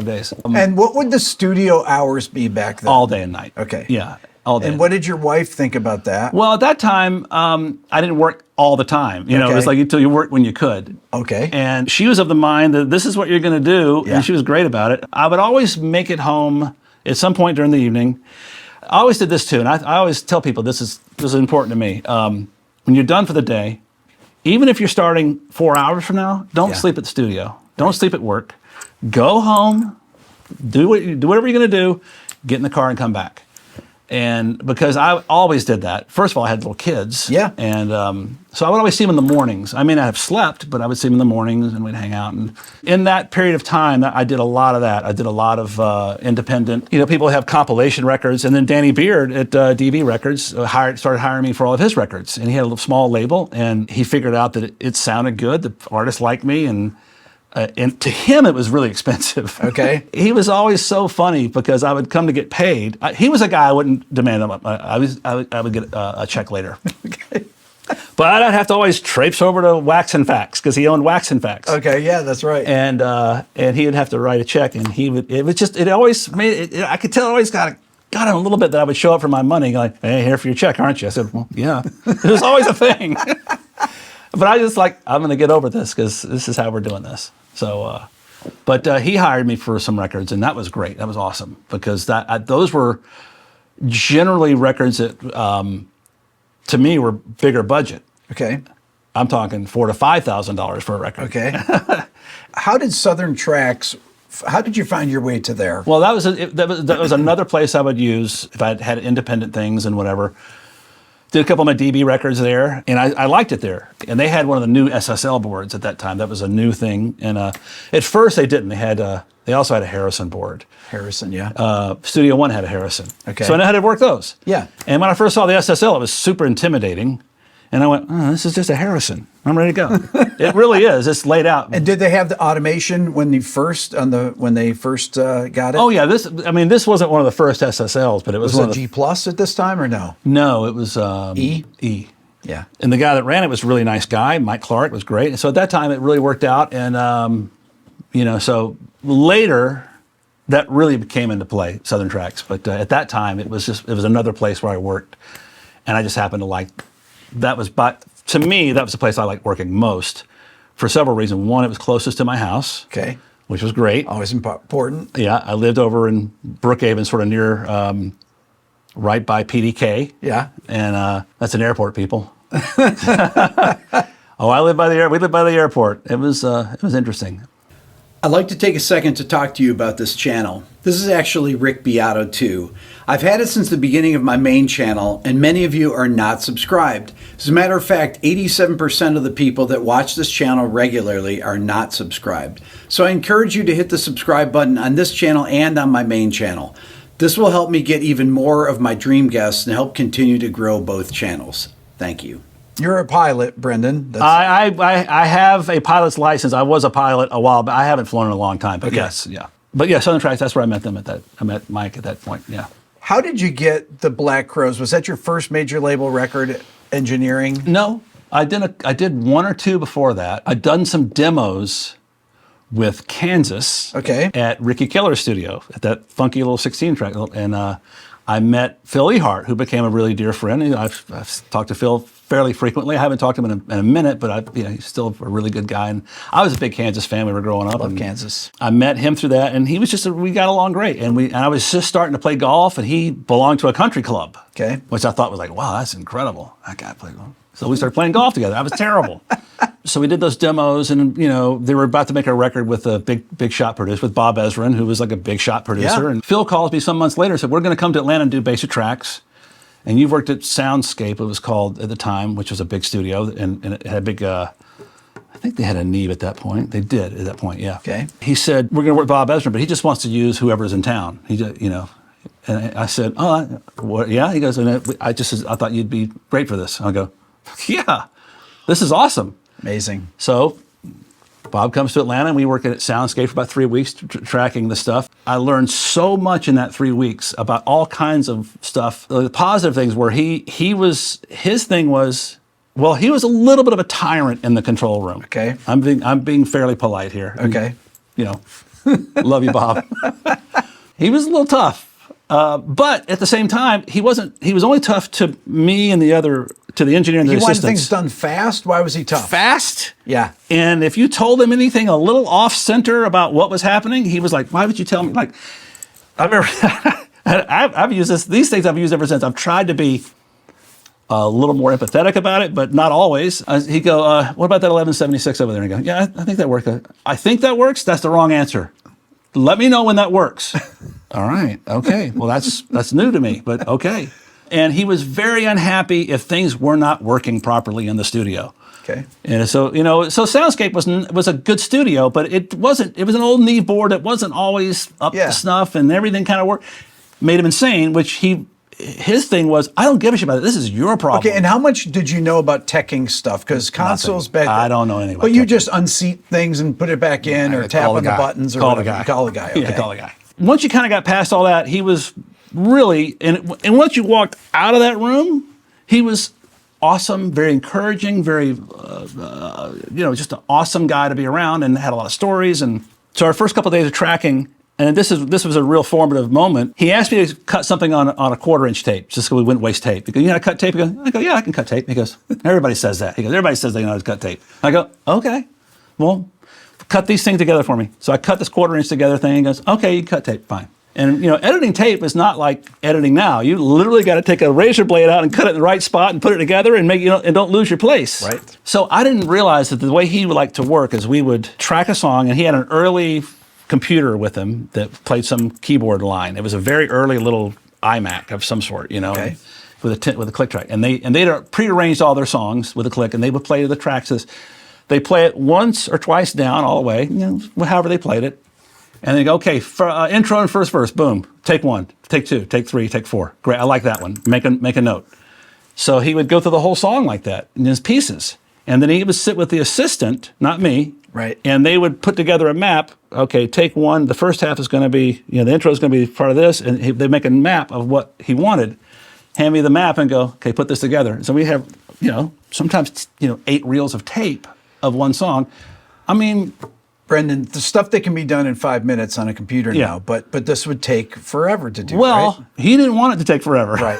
days. And what would the studio hours be back then? All day and night. Okay. Yeah, all day. And what did your wife think about that? Well, at that time, I didn't work all the time. You know, it was like until you worked when you could. Okay. And she was of the mind that this is what you're going to do, and she was great about it. I would always make it home at some point during the evening. I always did this too, and I always tell people this is important to me. When you're done for the day, even if you're starting 4 hours from now, don't sleep at the studio. Don't sleep at work. Go home, do whatever you're going to do, get in the car and come back. And because I always did that. First of all, I had little kids. Yeah. And so I would always see them in the mornings. I mean, I have slept, but I would see them in the mornings and we'd hang out. And in that period of time, I did a lot of that. I did a lot of independent, you know, people have compilation records. And then Danny Beard at DB Records started hiring me for all of his records. And he had a little small label and he figured out that it sounded good. The artists liked me and to him, it was really expensive. Okay. He was always so funny because I would come to get paid. He was a guy I wouldn't demand them. I would get a check later. Okay. But I'd have to always traipse over to Wax and Fax because he owned Wax and Fax. Okay, yeah, that's right. And he would have to write a check, and it always made it. I could tell it always got him a little bit that I would show up for my money, like, hey, here for your check, aren't you? I said, well, yeah. It was always a thing. But I just like, I'm going to get over this because this is how we're doing this. So, but he hired me for some records, and that was great. That was awesome because those were generally records that, to me, were bigger budget. Okay. I'm talking $4,000 to $5,000 for a record. Okay. How did Southern Tracks? How did you find your way to there? Well, that was another place I would use if I had independent things and whatever. Did a couple of my DB records there, and I liked it there. And they had one of the new SSL boards at that time. That was a new thing. And at first they didn't. They also had a Harrison board. Harrison, yeah. Studio One had a Harrison. Okay. So I know how to work those. Yeah. And when I first saw the SSL, it was super intimidating. And I went, oh, this is just a Harrison. I'm ready to go. It really is. It's laid out. And did they have the automation when they first got it? Oh yeah, this wasn't one of the first SSLs, but it was one it of G Plus at this time or no? No, it was E. E. Yeah. And the guy that ran it was a really nice guy. Mike Clark was great. And so at that time, it really worked out. And so later, that really came into play, Southern Tracks. But at that time, it was another place where I worked, and I just happened to like. To me, that was the place I liked working most for several reasons. One, it was closest to my house, Okay. which was great. Always important. Yeah, I lived over in Brookhaven, sort of near, right by PDK. Yeah. And that's an airport, people. Oh, we live by the airport. It was interesting. I'd like to take a second to talk to you about this channel. This is actually Rick Beato 2. I've had it since the beginning of my main channel, and many of you are not subscribed. As a matter of fact, 87% of the people that watch this channel regularly are not subscribed. So I encourage you to hit the subscribe button on this channel and on my main channel. This will help me get even more of my dream guests and help continue to grow both channels. Thank you. You're a pilot, Brendan. I have a pilot's license. I was a pilot a while, but I haven't flown in a long time. But yes, yeah. But yeah, Southern Tracks, that's where I met them I met Mike at that point, yeah. How did you get the Black Crowes? Was that your first major label record engineering? No, I did one or two before that. I'd done some demos with Kansas at Ricky Keller's studio, at that funky little 16-track. And I met Phil Ehart, who became a really dear friend. I've talked to Phil fairly frequently. I haven't talked to him in a minute, but he's still a really good guy. And I was a big Kansas fan when we were growing up. Love Kansas. I met him through that, and he was we got along great. And I was just starting to play golf, and he belonged to a country club, which I thought was like, wow, that's incredible. That guy played golf. So we started playing golf together. I was terrible. So we did those demos, and they were about to make a record with a big shot producer, with Bob Ezrin, who was like a big shot producer. Yeah. And Phil calls me some months later and said, we're going to come to Atlanta and do basic tracks. And you've worked at Soundscape, it was called at the time, which was a big studio, and it had a big, I think they had a Neve at that point. They did at that point, yeah. Okay. He said, we're going to work with Bob Ezrin, but he just wants to use whoever's in town. And I said, oh, what? Yeah? He goes, I thought you'd be great for this. I go, yeah, this is awesome. Amazing. So Bob comes to Atlanta, and we work at Soundscape for about 3 weeks, tracking the stuff. I learned so much in that 3 weeks about all kinds of stuff. The positive things were his thing was, well, he was a little bit of a tyrant in the control room. Okay. I'm being fairly polite here. Okay. Love you, Bob. He was a little tough. But at the same time, he was only tough to me and the engineer and the He wanted assistants. things done fast. Why was he tough? Fast? Yeah. And if you told him anything a little off center about what was happening, he was like, why would you tell me? Like, I remember, I've used these things I've used ever since. I've tried to be a little more empathetic about it, but not always. He'd go, what about that 1176 over there? And I go, yeah, I think that works. I think that works? That's the wrong answer. Let me know when that works. All right. Okay. Well, that's new to me, but okay. And he was very unhappy if things were not working properly in the studio. Okay. And so, so Soundscape was a good studio, but it wasn't. It was an old knee board. It wasn't always up to snuff, and everything kind of worked. Made him insane, which his thing was, I don't give a shit about it. This is your problem. Okay, and how much did you know about teching stuff? Because consoles back then, I don't know anything about But you teching. just unseat things and put it back in, or tap on the buttons, or call whatever. the guy. Call the guy. Okay. Yeah, call the guy. Once you kind of got past all that, he was really, and once you walked out of that room, he was awesome, very encouraging, very, just an awesome guy to be around, and had a lot of stories. And so our first couple of days of tracking, and this was a real formative moment. He asked me to cut something on a 1/4-inch tape, just so we wouldn't waste tape. He goes, you know how to cut tape? I go, yeah, I can cut tape. He goes, everybody says that. He goes, everybody says they know how to cut tape. I go, okay, well, cut these things together for me. So I cut this 1/4-inch together thing. He goes, okay, you can cut tape, fine. And editing tape is not like editing now. You literally got to take a razor blade out and cut it in the right spot and put it together and make and don't lose your place. Right. So I didn't realize that the way he would like to work is we would track a song, and he had an early computer with him that played some keyboard line. It was a very early little iMac of some sort, Okay. with a click track. And they'd prearranged all their songs with a click, and they would play the tracks. They play it once or twice down all the way, however they played it. And they go, okay, intro and first verse, boom, take 1, take 2, take 3, take 4. Great, I like that one. Make a note. So he would go through the whole song like that in his pieces. And then he would sit with the assistant, not me. Right. And they would put together a map. Okay, take 1. The first half is going to be, the intro is going to be part of this. And they make a map of what he wanted. Hand me the map and go, okay, put this together. So we have, sometimes, 8 reels of tape of one song. I mean, Brendan, the stuff that can be done in 5 minutes on a computer Yeah. now, but this would take forever to do. well, right? he didn't want it to take forever. Right.